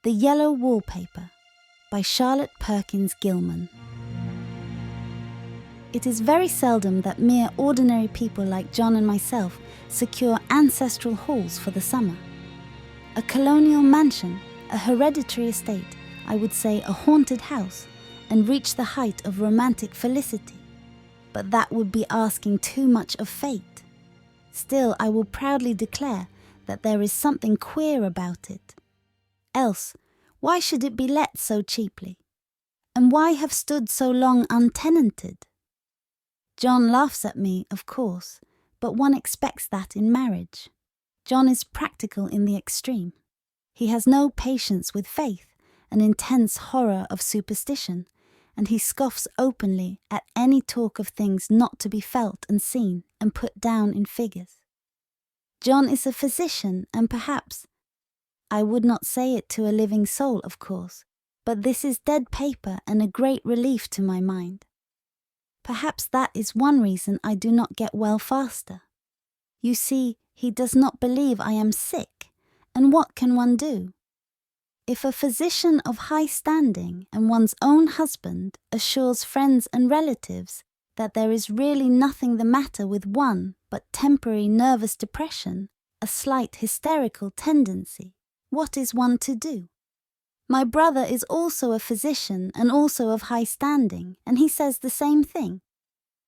The Yellow Wallpaper by Charlotte Perkins Gilman. It is very seldom that mere ordinary people like John and myself secure ancestral halls for the summer. A colonial mansion, a hereditary estate, I would say a haunted house, and reach the height of romantic felicity. But that would be asking too much of fate. Still, I will proudly declare that there is something queer about it. Else, why should it be let so cheaply? And why have stood so long untenanted? John laughs at me, of course, but one expects that in marriage. John is practical in the extreme. He has no patience with faith, an intense horror of superstition, and he scoffs openly at any talk of things not to be felt and seen and put down in figures. John is a physician, and perhaps, I would not say it to a living soul, of course, but this is dead paper and a great relief to my mind. Perhaps that is one reason I do not get well faster. You see, he does not believe I am sick, and what can one do? If a physician of high standing and one's own husband assures friends and relatives that there is really nothing the matter with one but temporary nervous depression, a slight hysterical tendency, what is one to do? My brother is also a physician and also of high standing, and he says the same thing.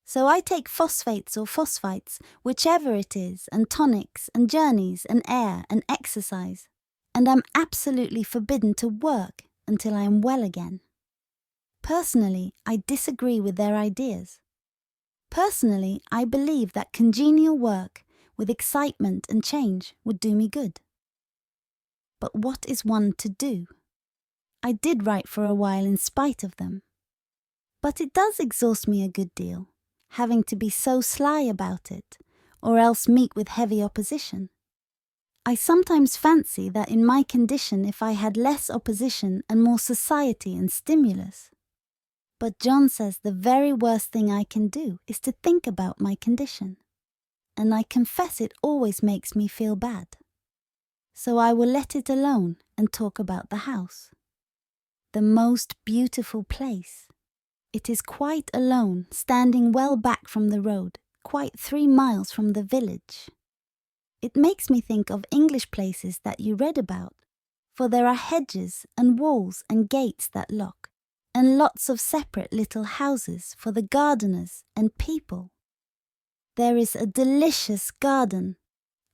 So I take phosphates or phosphites, whichever it is, and tonics and journeys and air and exercise, and am absolutely forbidden to work until I am well again. Personally, I disagree with their ideas. Personally, I believe that congenial work with excitement and change would do me good. But what is one to do? I did write for a while in spite of them. But it does exhaust me a good deal, having to be so sly about it, or else meet with heavy opposition. I sometimes fancy that in my condition if I had less opposition and more society and stimulus. But John says the very worst thing I can do is to think about my condition, and I confess it always makes me feel bad. So I will let it alone and talk about the house. The most beautiful place. It is quite alone, standing well back from the road, quite 3 miles from the village. It makes me think of English places that you read about, for there are hedges and walls and gates that lock, and lots of separate little houses for the gardeners and people. There is a delicious garden.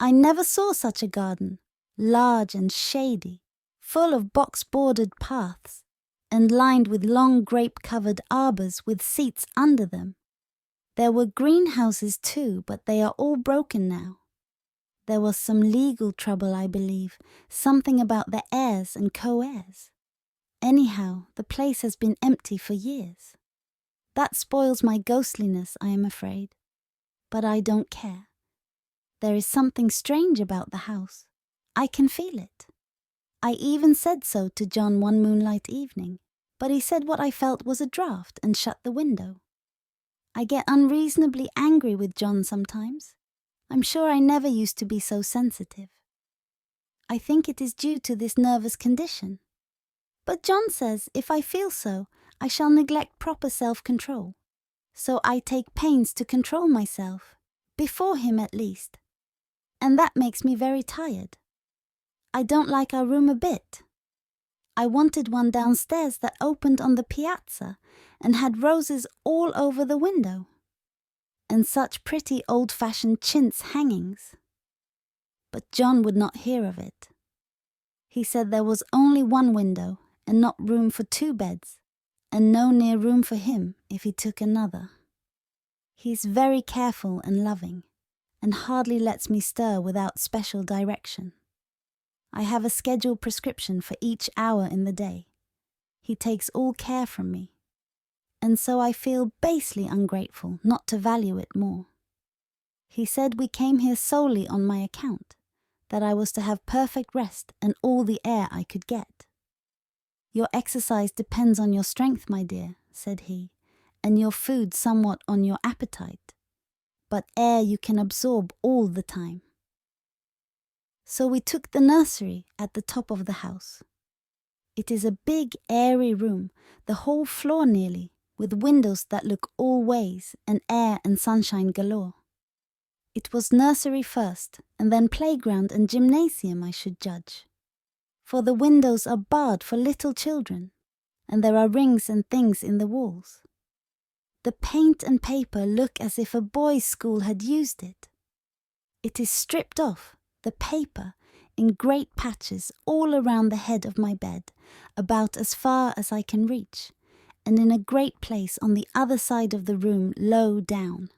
I never saw such a garden. Large and shady, full of box-bordered paths, and lined with long grape-covered arbours with seats under them. There were greenhouses too, but they are all broken now. There was some legal trouble, I believe, something about the heirs and co-heirs. Anyhow, the place has been empty for years. That spoils my ghostliness, I am afraid. But I don't care. There is something strange about the house. I can feel it. I even said so to John one moonlight evening, but he said what I felt was a draught and shut the window. I get unreasonably angry with John sometimes. I'm sure I never used to be so sensitive. I think it is due to this nervous condition. But John says if I feel so, I shall neglect proper self-control. So I take pains to control myself, before him at least. And that makes me very tired. I don't like our room a bit. I wanted one downstairs that opened on the piazza and had roses all over the window, and such pretty old-fashioned chintz hangings. But John would not hear of it. He said there was only one window and not room for 2 beds, and no near room for him if he took another. He's very careful and loving, and hardly lets me stir without special direction. I have a scheduled prescription for each hour in the day. He takes all care from me, and so I feel basely ungrateful not to value it more. He said we came here solely on my account, that I was to have perfect rest and all the air I could get. Your exercise depends on your strength, my dear, said he, and your food somewhat on your appetite, but air you can absorb all the time. So we took the nursery at the top of the house. It is a big, airy room, the whole floor nearly, with windows that look all ways, and air and sunshine galore. It was nursery first, and then playground and gymnasium, I should judge. For the windows are barred for little children, and there are rings and things in the walls. The paint and paper look as if a boys' school had used it. It is stripped off, the paper, in great patches all around the head of my bed, about as far as I can reach, and in a great place on the other side of the room low down.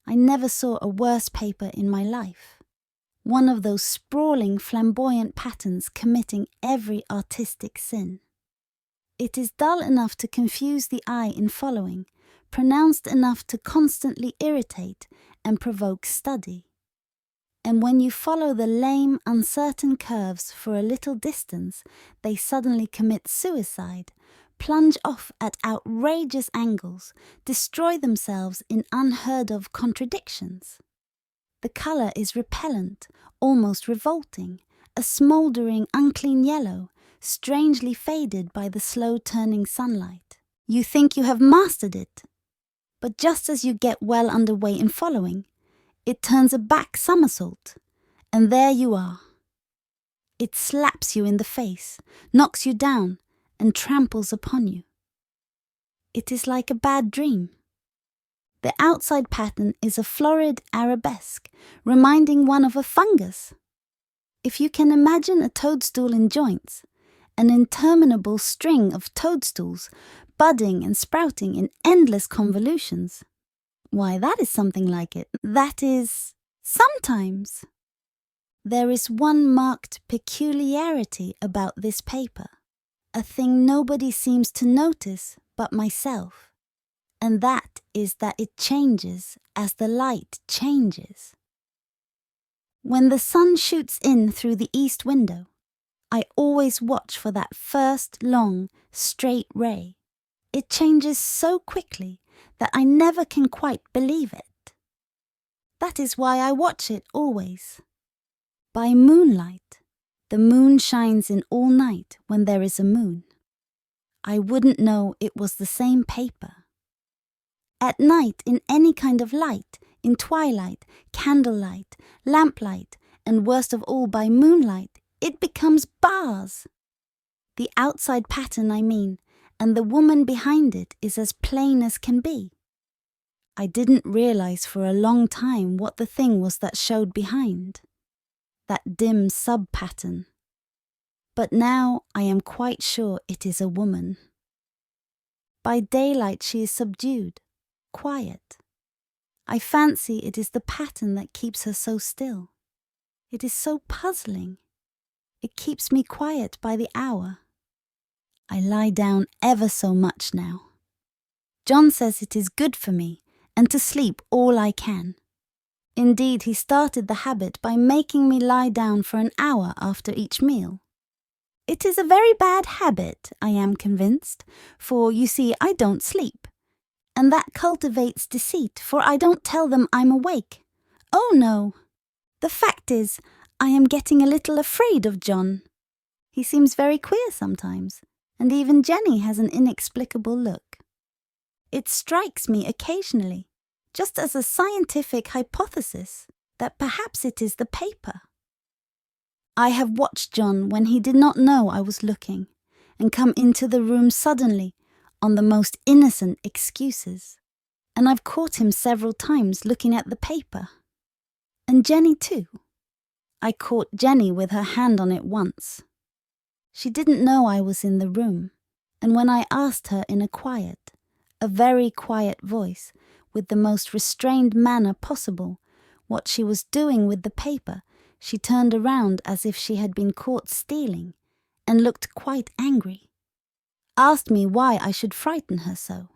I never saw a worse paper in my life. One of those sprawling, flamboyant patterns committing every artistic sin. It is dull enough to confuse the eye in following, pronounced enough to constantly irritate and provoke study. And when you follow the lame, uncertain curves for a little distance, they suddenly commit suicide, plunge off at outrageous angles, destroy themselves in unheard-of contradictions. The colour is repellent, almost revolting, a smouldering, unclean yellow, strangely faded by the slow-turning sunlight. You think you have mastered it, but just as you get well underway in following, it turns a back somersault, and there you are. It slaps you in the face, knocks you down, and tramples upon you. It is like a bad dream. The outside pattern is a florid arabesque, reminding one of a fungus. If you can imagine a toadstool in joints, an interminable string of toadstools, budding and sprouting in endless convolutions, why, that is something like it. That is, sometimes. There is one marked peculiarity about this paper, a thing nobody seems to notice but myself, and that is that it changes as the light changes. When the sun shoots in through the east window, I always watch for that first long, straight ray. It changes so quickly that I never can quite believe it. That is why I watch it always. By moonlight, the moon shines in all night when there is a moon. I wouldn't know it was the same paper. At night, in any kind of light, in twilight, candlelight, lamplight, and worst of all by moonlight, it becomes bars. The outside pattern, I mean, and the woman behind it is as plain as can be. I didn't realize for a long time what the thing was that showed behind, that dim sub-pattern. But now I am quite sure it is a woman. By daylight she is subdued, quiet. I fancy it is the pattern that keeps her so still. It is so puzzling. It keeps me quiet by the hour. I lie down ever so much now. John says it is good for me, and to sleep all I can. Indeed, he started the habit by making me lie down for an hour after each meal. It is a very bad habit, I am convinced, for, you see, I don't sleep. And that cultivates deceit, for I don't tell them I'm awake. Oh no! The fact is, I am getting a little afraid of John. He seems very queer sometimes, and even Jenny has an inexplicable look. It strikes me occasionally, just as a scientific hypothesis, that perhaps it is the paper. I have watched John when he did not know I was looking, and come into the room suddenly, on the most innocent excuses, and I've caught him several times looking at the paper. And Jenny too. I caught Jenny with her hand on it once. She didn't know I was in the room, and when I asked her in a very quiet voice, with the most restrained manner possible, what she was doing with the paper, she turned around as if she had been caught stealing, and looked quite angry. Asked me why I should frighten her so.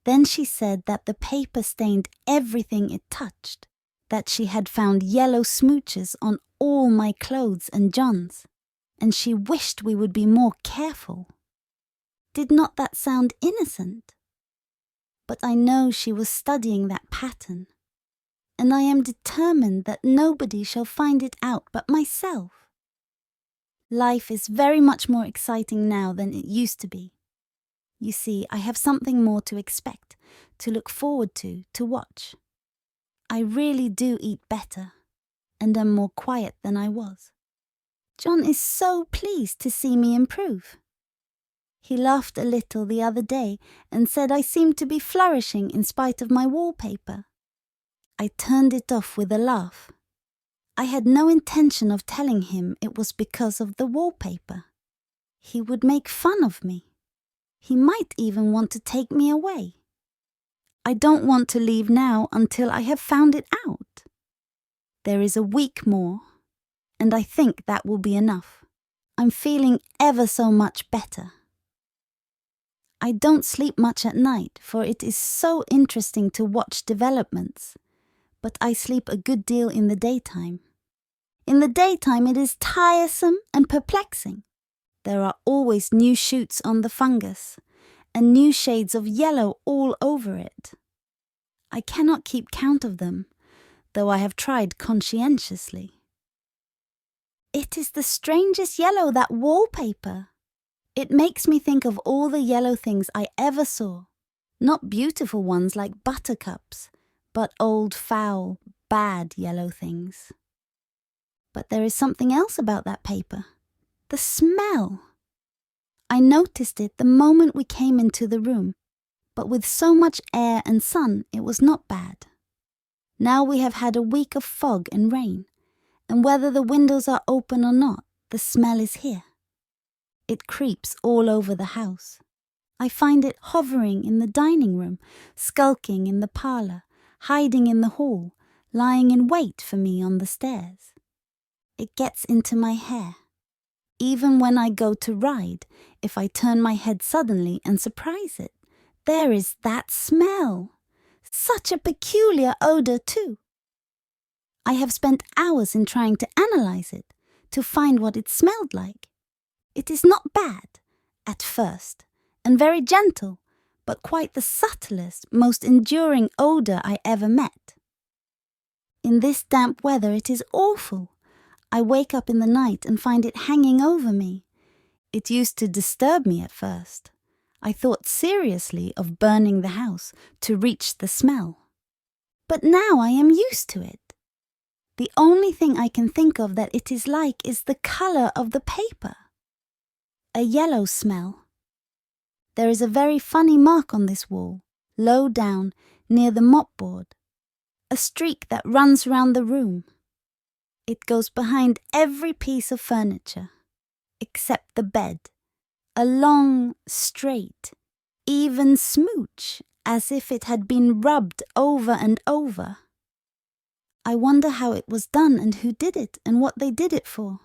Then she said that the paper stained everything it touched, that she had found yellow smooches on all my clothes and John's, and she wished we would be more careful. Did not that sound innocent? But I know she was studying that pattern, and I am determined that nobody shall find it out but myself. Life is very much more exciting now than it used to be. You see, I have something more to expect, to look forward to watch. I really do eat better, and am more quiet than I was. John is so pleased to see me improve. He laughed a little the other day and said I seemed to be flourishing in spite of my wallpaper. I turned it off with a laugh. I had no intention of telling him it was because of the wallpaper. He would make fun of me. He might even want to take me away. I don't want to leave now until I have found it out. There is a week more, and I think that will be enough. I'm feeling ever so much better. I don't sleep much at night, for it is so interesting to watch developments, but I sleep a good deal in the daytime. In the daytime it is tiresome and perplexing. There are always new shoots on the fungus, and new shades of yellow all over it. I cannot keep count of them, though I have tried conscientiously. It is the strangest yellow, that wallpaper. It makes me think of all the yellow things I ever saw. Not beautiful ones like buttercups, but old, foul, bad yellow things. But there is something else about that paper. The smell. I noticed it the moment we came into the room, but with so much air and sun it was not bad. Now we have had a week of fog and rain, and whether the windows are open or not, the smell is here. It creeps all over the house. I find it hovering in the dining room, skulking in the parlour, hiding in the hall, lying in wait for me on the stairs. It gets into my hair. Even when I go to ride, if I turn my head suddenly and surprise it, there is that smell. Such a peculiar odour too. I have spent hours in trying to analyse it, to find what it smelled like. It is not bad, at first, and very gentle, but quite the subtlest, most enduring odour I ever met. In this damp weather it is awful. I wake up in the night and find it hanging over me. It used to disturb me at first. I thought seriously of burning the house to reach the smell. But now I am used to it. The only thing I can think of that it is like is the colour of the paper. A yellow smell. There is a very funny mark on this wall, low down, near the mopboard. A streak that runs round the room. It goes behind every piece of furniture, except the bed. A long, straight, even smooch, as if it had been rubbed over and over. I wonder how it was done and who did it and what they did it for.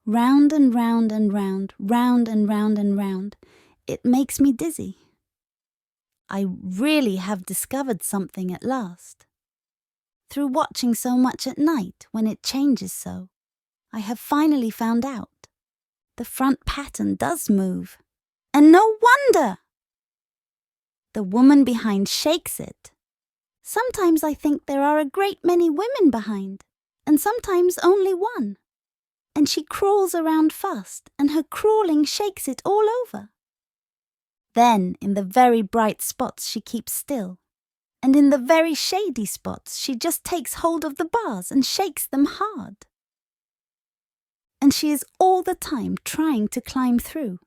Round and round and round, round and round and round, it makes me dizzy. I really have discovered something at last. Through watching so much at night when it changes so, I have finally found out. The front pattern does move. And no wonder! The woman behind shakes it. Sometimes I think there are a great many women behind, and sometimes only one. And she crawls around fast, and her crawling shakes it all over. Then, in the very bright spots, she keeps still, and in the very shady spots, she just takes hold of the bars and shakes them hard. And she is all the time trying to climb through.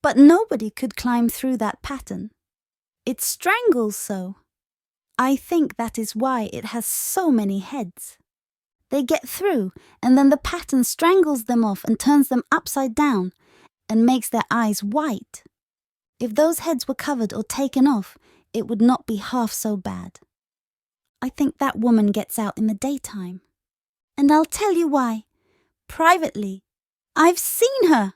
But nobody could climb through that pattern. It strangles so. I think that is why it has so many heads. They get through, and then the pattern strangles them off and turns them upside down and makes their eyes white. If those heads were covered or taken off, it would not be half so bad. I think that woman gets out in the daytime. And I'll tell you why. Privately, I've seen her.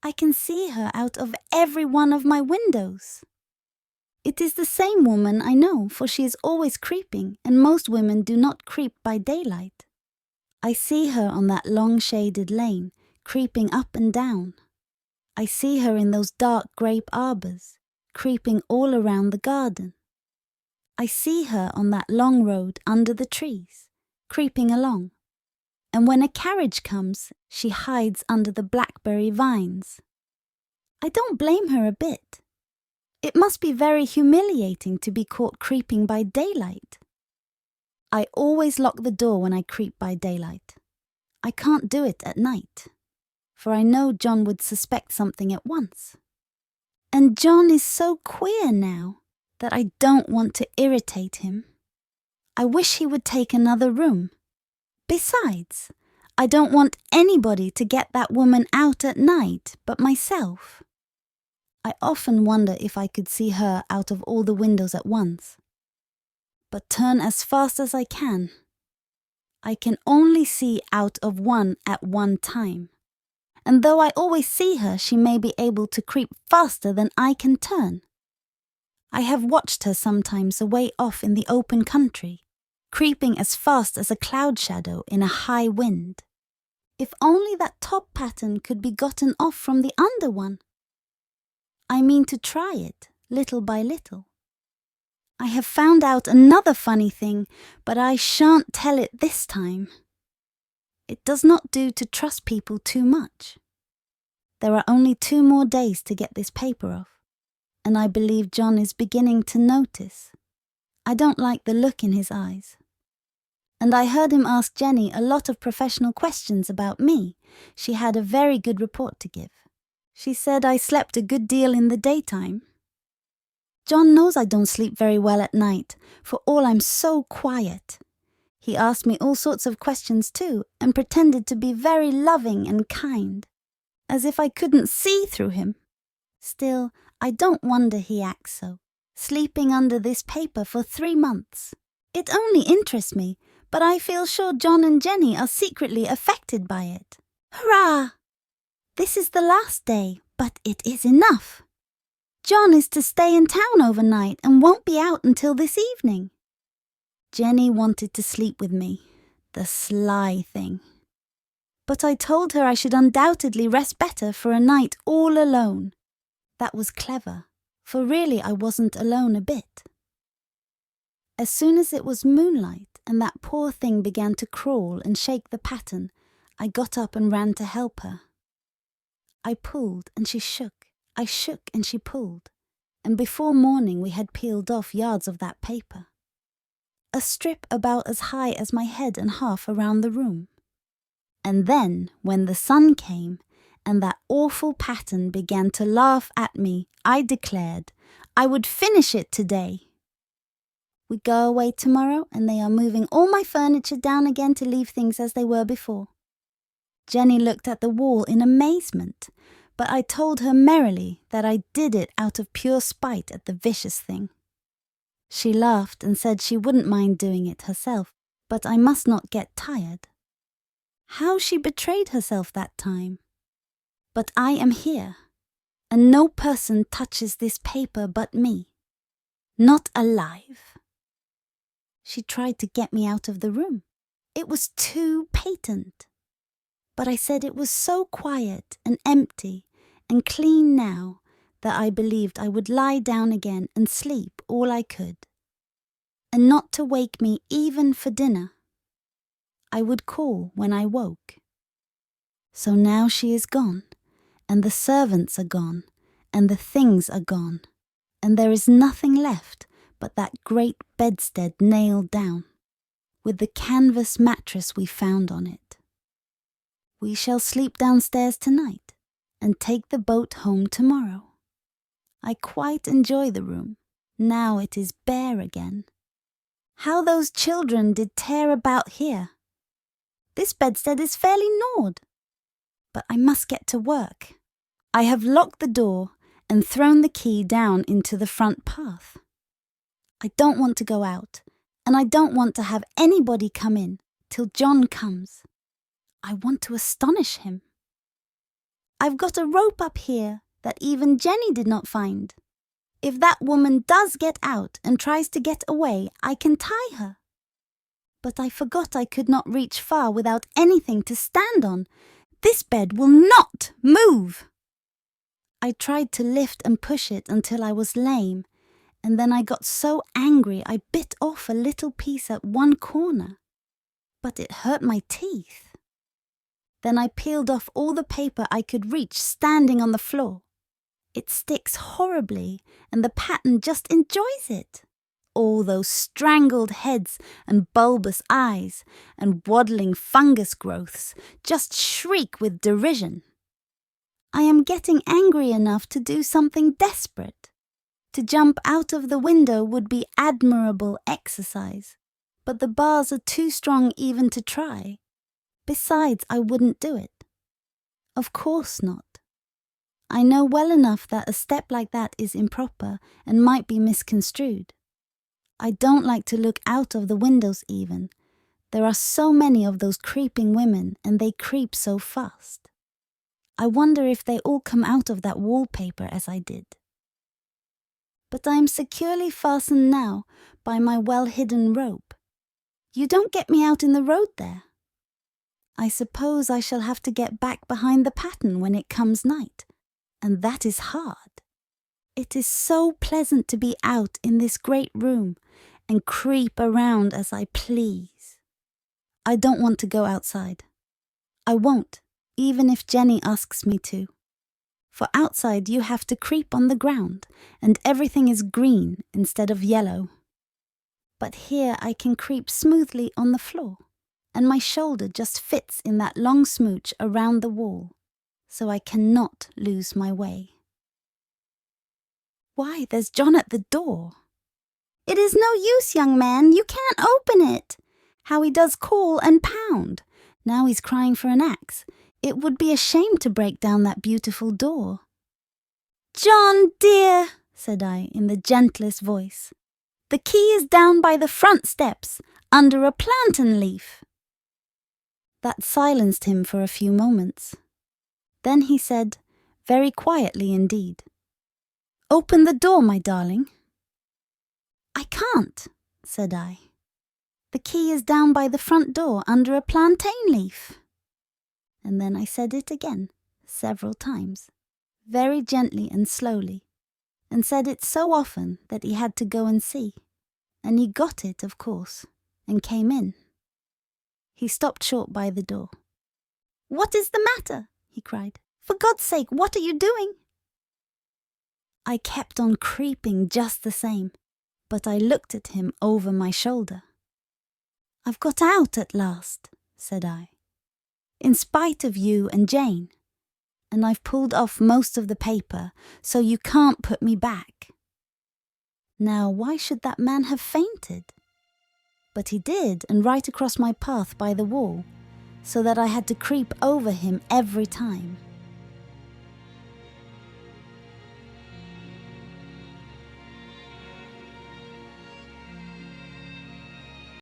I can see her out of every one of my windows. It is the same woman, I know, for she is always creeping, and most women do not creep by daylight. I see her on that long shaded lane, creeping up and down. I see her in those dark grape arbours, creeping all around the garden. I see her on that long road under the trees, creeping along. and when a carriage comes, she hides under the blackberry vines. I don't blame her a bit. It must be very humiliating to be caught creeping by daylight. I always lock the door when I creep by daylight. I can't do it at night, for I know John would suspect something at once. And John is so queer now that I don't want to irritate him. I wish he would take another room. Besides, I don't want anybody to get that woman out at night but myself. I often wonder if I could see her out of all the windows at once. But turn as fast as I can only see out of one at one time. And though I always see her, she may be able to creep faster than I can turn. I have watched her sometimes away off in the open country, creeping as fast as a cloud shadow in a high wind. If only that top pattern could be gotten off from the under one. I mean to try it, little by little. I have found out another funny thing, but I shan't tell it this time. It does not do to trust people too much. There are only 2 more days to get this paper off, and I believe John is beginning to notice. I don't like the look in his eyes. And I heard him ask Jenny a lot of professional questions about me. She had a very good report to give. She said I slept a good deal in the daytime. John knows I don't sleep very well at night, for all I'm so quiet. He asked me all sorts of questions too, and pretended to be very loving and kind, as if I couldn't see through him. Still, I don't wonder he acts so, sleeping under this paper for 3 months. It only interests me, but I feel sure John and Jenny are secretly affected by it. Hurrah! This is the last day, but it is enough. John is to stay in town overnight and won't be out until this evening. Jenny wanted to sleep with me, the sly thing. But I told her I should undoubtedly rest better for a night all alone. That was clever, for really I wasn't alone a bit. As soon as it was moonlight and that poor thing began to crawl and shake the pattern, I got up and ran to help her. I pulled and she shook. I shook and she pulled, and before morning we had peeled off yards of that paper. A strip about as high as my head and half around the room. And then, when the sun came, and that awful pattern began to laugh at me, I declared I would finish it today. We go away tomorrow, and they are moving all my furniture down again to leave things as they were before. Jenny looked at the wall in amazement, but I told her merrily that I did it out of pure spite at the vicious thing. She laughed and said she wouldn't mind doing it herself, but I must not get tired. How she betrayed herself that time. But I am here, and no person touches this paper but me. Not alive. She tried to get me out of the room. It was too patent. But I said it was so quiet and empty and clean now that I believed I would lie down again and sleep all I could, and not to wake me even for dinner. I would call when I woke. So now she is gone, and the servants are gone, and the things are gone, and there is nothing left but that great bedstead nailed down, with the canvas mattress we found on it. We shall sleep downstairs tonight, and take the boat home tomorrow. I quite enjoy the room, now it is bare again. How those children did tear about here! This bedstead is fairly gnawed. But I must get to work. I have locked the door and thrown the key down into the front path. I don't want to go out, and I don't want to have anybody come in till John comes. I want to astonish him. I've got a rope up here that even Jenny did not find. If that woman does get out and tries to get away, I can tie her. But I forgot I could not reach far without anything to stand on. This bed will not move. I tried to lift and push it until I was lame, and then I got so angry I bit off a little piece at one corner. But it hurt my teeth. Then I peeled off all the paper I could reach standing on the floor. It sticks horribly, and the pattern just enjoys it. All those strangled heads and bulbous eyes and waddling fungus growths just shriek with derision. I am getting angry enough to do something desperate. To jump out of the window would be admirable exercise, but the bars are too strong even to try. Besides, I wouldn't do it. Of course not. I know well enough that a step like that is improper and might be misconstrued. I don't like to look out of the windows even. There are so many of those creeping women, and they creep so fast. I wonder if they all come out of that wallpaper as I did. But I am securely fastened now by my well-hidden rope. You don't get me out in the road there. I suppose I shall have to get back behind the pattern when it comes night, and that is hard. It is so pleasant to be out in this great room and creep around as I please. I don't want to go outside. I won't, even if Jenny asks me to. For outside you have to creep on the ground, and everything is green instead of yellow. But here I can creep smoothly on the floor, and my shoulder just fits in that long smooch around the wall, so I cannot lose my way. Why, there's John at the door. It is no use, young man, you can't open it. How he does call and pound. Now he's crying for an axe. It would be a shame to break down that beautiful door. John, dear, said I in the gentlest voice, the key is down by the front steps, under a plantain leaf. That silenced him for a few moments. Then he said, very quietly indeed, Open the door, my darling. I can't, said I. The key is down by the front door under a plantain leaf. And then I said it again, several times, very gently and slowly, and said it so often that he had to go and see. And he got it, of course, and came in. He stopped short by the door. What is the matter? He cried. For God's sake, what are you doing? I kept on creeping just the same, but I looked at him over my shoulder. I've got out at last, said I, in spite of you and Jane, and I've pulled off most of the paper, so you can't put me back. Now, why should that man have fainted? But he did, and right across my path by the wall, so that I had to creep over him every time.